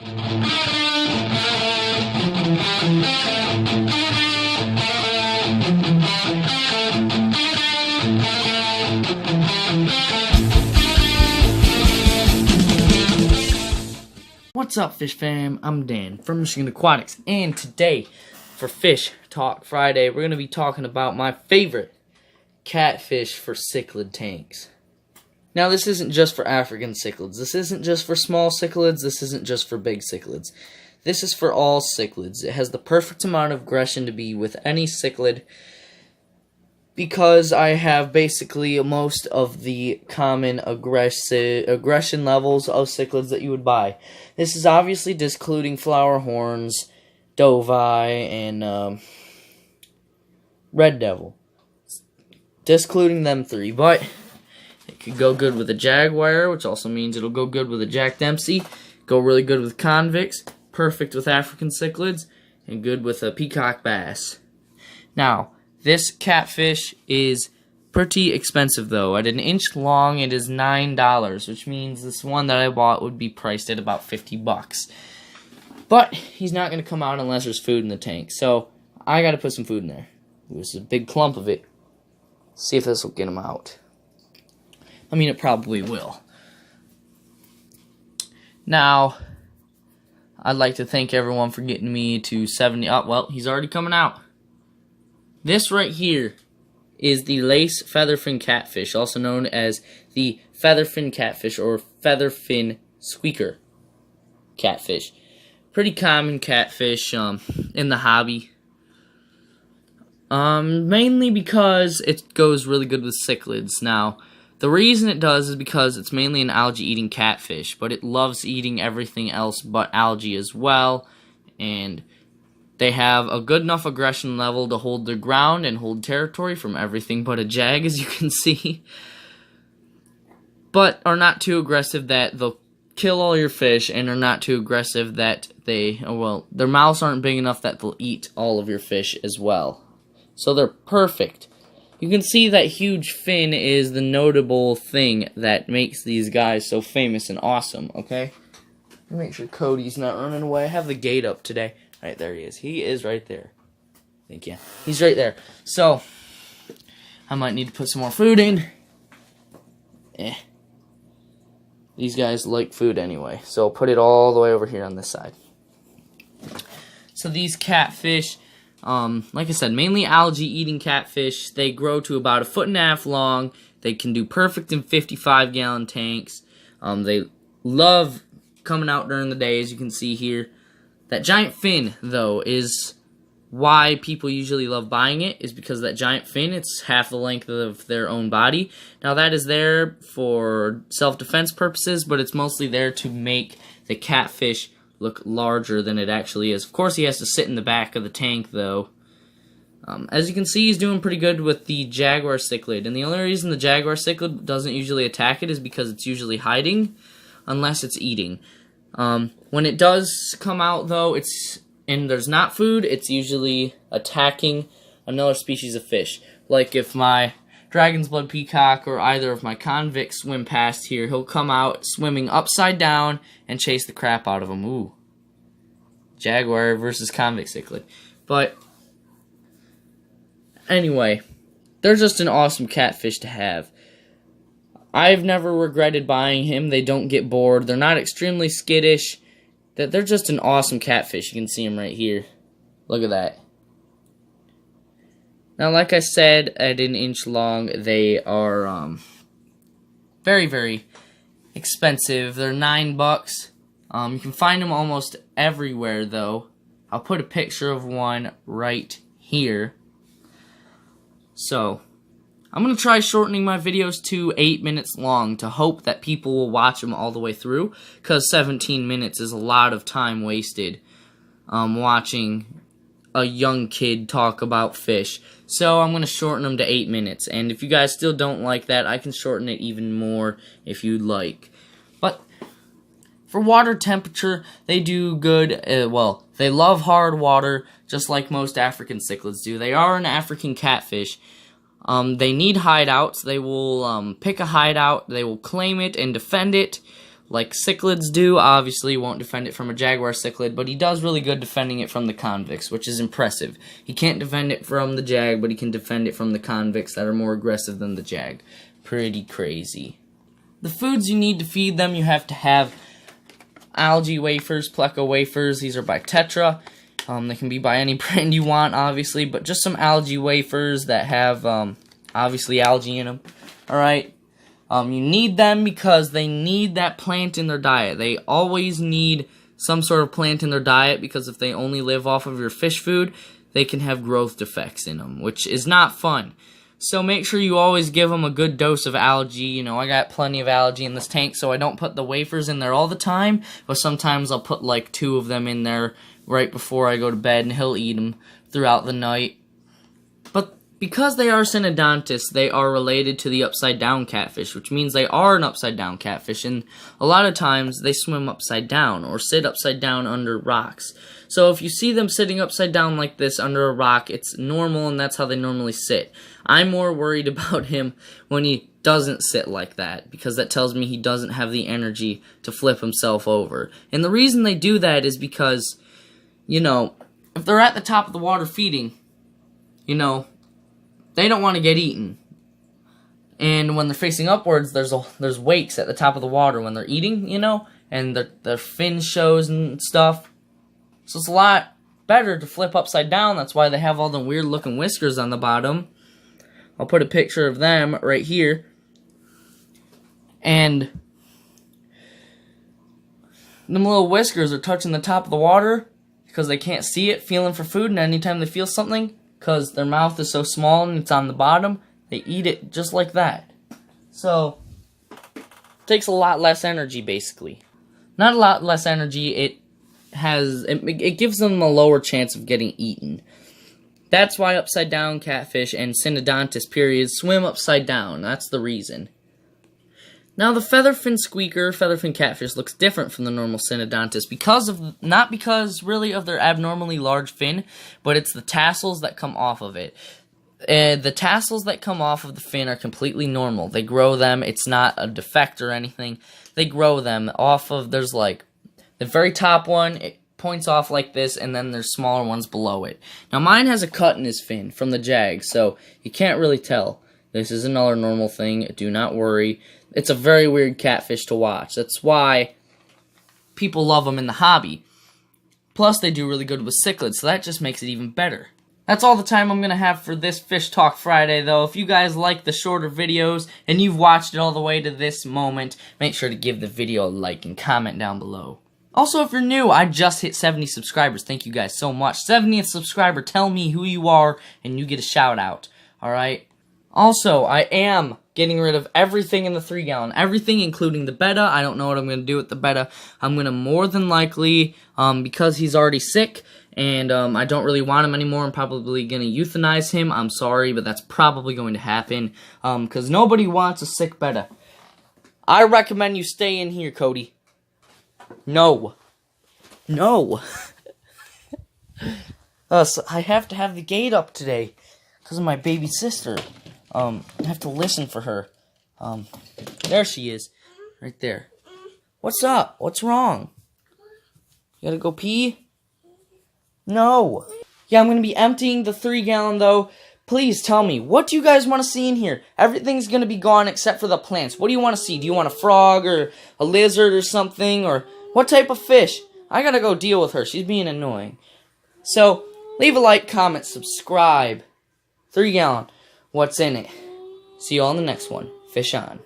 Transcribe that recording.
What's up, Fish fam? I'm Dan from Michigan Aquatics, and today, for Fish Talk Friday, we're going to be talking about my favorite catfish for cichlid tanks. Now, this isn't just for African cichlids. This isn't just for small cichlids. This isn't just for big cichlids. This is for all cichlids. It has the perfect amount of aggression to be with any cichlid, because I have basically most of the common aggression levels of cichlids that you would buy. This is obviously discluding flower horns, dovi, and red devil. Discluding them three, but it could go good with a jaguar, which also means it'll go good with a Jack Dempsey, go really good with convicts, perfect with African cichlids, and good with a peacock bass. Now, this catfish is pretty expensive, though. At an inch long, it is $9, which means this one that I bought would be priced at about 50 bucks. But he's not going to come out unless there's food in the tank, so I got to put some food in there. There's a big clump of it. See if this will get him out. I mean, it probably will. Now, I'd like to thank everyone for getting me to 70. Oh, well, he's already coming out. This right here is the lace featherfin catfish, also known as the featherfin catfish or featherfin squeaker catfish. Pretty common catfish in the hobby. Mainly because it goes really good with cichlids. Now, the reason it does is because it's mainly an algae-eating catfish, but it loves eating everything else but algae as well, and they have a good enough aggression level to hold their ground and hold territory from everything but a jag, as you can see, but are not too aggressive that they'll kill all your fish, and are not too aggressive that their mouths aren't big enough that they'll eat all of your fish as well. So they're perfect. You can see that huge fin is the notable thing that makes these guys so famous and awesome, okay? Make sure Cody's not running away. I have the gate up today. Right, there he is. He is right there. Thank you. He's right there. So, I might need to put some more food in. These guys like food anyway, so I'll put it all the way over here on this side. So these catfish, like I said, mainly algae-eating catfish. They grow to about 1.5 feet long. They can do perfect in 55-gallon tanks. They love coming out during the day, as you can see here. That giant fin, though, is why people usually love buying it, is because that giant fin, it's half the length of their own body. Now, that is there for self-defense purposes, but it's mostly there to make the catfish look larger than it actually is. Of course, he has to sit in the back of the tank, though. As you can see, he's doing pretty good with the jaguar cichlid, and the only reason the jaguar cichlid doesn't usually attack it is because it's usually hiding, unless it's eating. When it does come out, though, and there's not food, it's usually attacking another species of fish. Like if my dragon's blood peacock or either of my convicts swim past here, he'll come out swimming upside down and chase the crap out of them. Ooh. Jaguar versus convict cichlid. But anyway, they're just an awesome catfish to have. I've never regretted buying him. They don't get bored. They're not extremely skittish. They're just an awesome catfish. You can see him right here. Look at that. Now, like I said, at 1 inch long, they are very, very expensive. They're $9. You can find them almost everywhere, though. I'll put a picture of one right here. So, I'm going to try shortening my videos to 8 minutes long to hope that people will watch them all the way through, because 17 minutes is a lot of time wasted watching a young kid talk about fish. So I'm going to shorten them to 8 minutes, and if you guys still don't like that, I can shorten it even more if you'd like. But for water temperature, they do good. Well, they love hard water, just like most African cichlids do. They are an African catfish. They need hideouts. They will pick a hideout, they will claim it and defend it, like cichlids do. Obviously, won't defend it from a jaguar cichlid, but he does really good defending it from the convicts, which is impressive. He can't defend it from the jag, but he can defend it from the convicts that are more aggressive than the jag. Pretty crazy. The foods you need to feed them, you have to have algae wafers, pleco wafers. These are by Tetra. They can be by any brand you want, obviously, but just some algae wafers that have, obviously, algae in them. Alright? You need them because they need that plant in their diet. They always need some sort of plant in their diet because if they only live off of your fish food, they can have growth defects in them, which is not fun. So make sure you always give them a good dose of algae. You know, I got plenty of algae in this tank, so I don't put the wafers in there all the time, but sometimes I'll put like 2 of them in there right before I go to bed, and he'll eat them throughout the night. But because they are synodontists, they are related to the upside-down catfish, which means they are an upside-down catfish, and a lot of times they swim upside down or sit upside down under rocks. So if you see them sitting upside down like this under a rock, it's normal, and that's how they normally sit. I'm more worried about him when he doesn't sit like that, because that tells me he doesn't have the energy to flip himself over. And the reason they do that is because, you know, if they're at the top of the water feeding, you know, they don't want to get eaten. And when they're facing upwards, there's wakes at the top of the water when they're eating, you know, and their fin shows and stuff. So it's a lot better to flip upside down. That's why they have all the weird looking whiskers on the bottom. I'll put a picture of them right here. And them little whiskers are touching the top of the water because they can't see it, feeling for food, and anytime they feel something, because their mouth is so small and it's on the bottom, they eat it just like that. So, it takes a lot less energy, basically. Not a lot less energy, it gives them a lower chance of getting eaten. That's why upside down catfish and synodontis periods swim upside down. That's the reason. Now the featherfin squeaker, featherfin catfish looks different from the normal synodontis not because really of their abnormally large fin, but it's the tassels that come off of it. The tassels that come off of the fin are completely normal. They grow them. It's not a defect or anything. They grow them off of, there's like the very top one, it points off like this, and then there's smaller ones below it. Now mine has a cut in his fin from the jag, so you can't really tell. This is another normal thing. Do not worry. It's a very weird catfish to watch. That's why people love them in the hobby. Plus, they do really good with cichlids, so that just makes it even better. That's all the time I'm going to have for this Fish Talk Friday, though. If you guys like the shorter videos and you've watched it all the way to this moment, make sure to give the video a like and comment down below. Also, if you're new, I just hit 70 subscribers. Thank you guys so much. 70th subscriber, tell me who you are, and you get a shout out. Alright? Also, I am getting rid of everything in the 3-gallon. Everything, including the betta. I don't know what I'm going to do with the betta. I'm going to more than likely, because he's already sick, and I don't really want him anymore, I'm probably going to euthanize him. I'm sorry, but that's probably going to happen, because nobody wants a sick betta. I recommend you stay in here, Cody. No. No. So I have to have the gate up today because of my baby sister. I have to listen for her. There she is. Right there. What's up? What's wrong? You gotta go pee? No. Yeah, I'm gonna be emptying the 3-gallon though. Please tell me, what do you guys want to see in here? Everything's gonna be gone except for the plants. What do you want to see? Do you want a frog or a lizard or something? Or what type of fish? I gotta go deal with her. She's being annoying. So, leave a like, comment, subscribe. 3-gallon. What's in it? See you all in the next one. Fish on.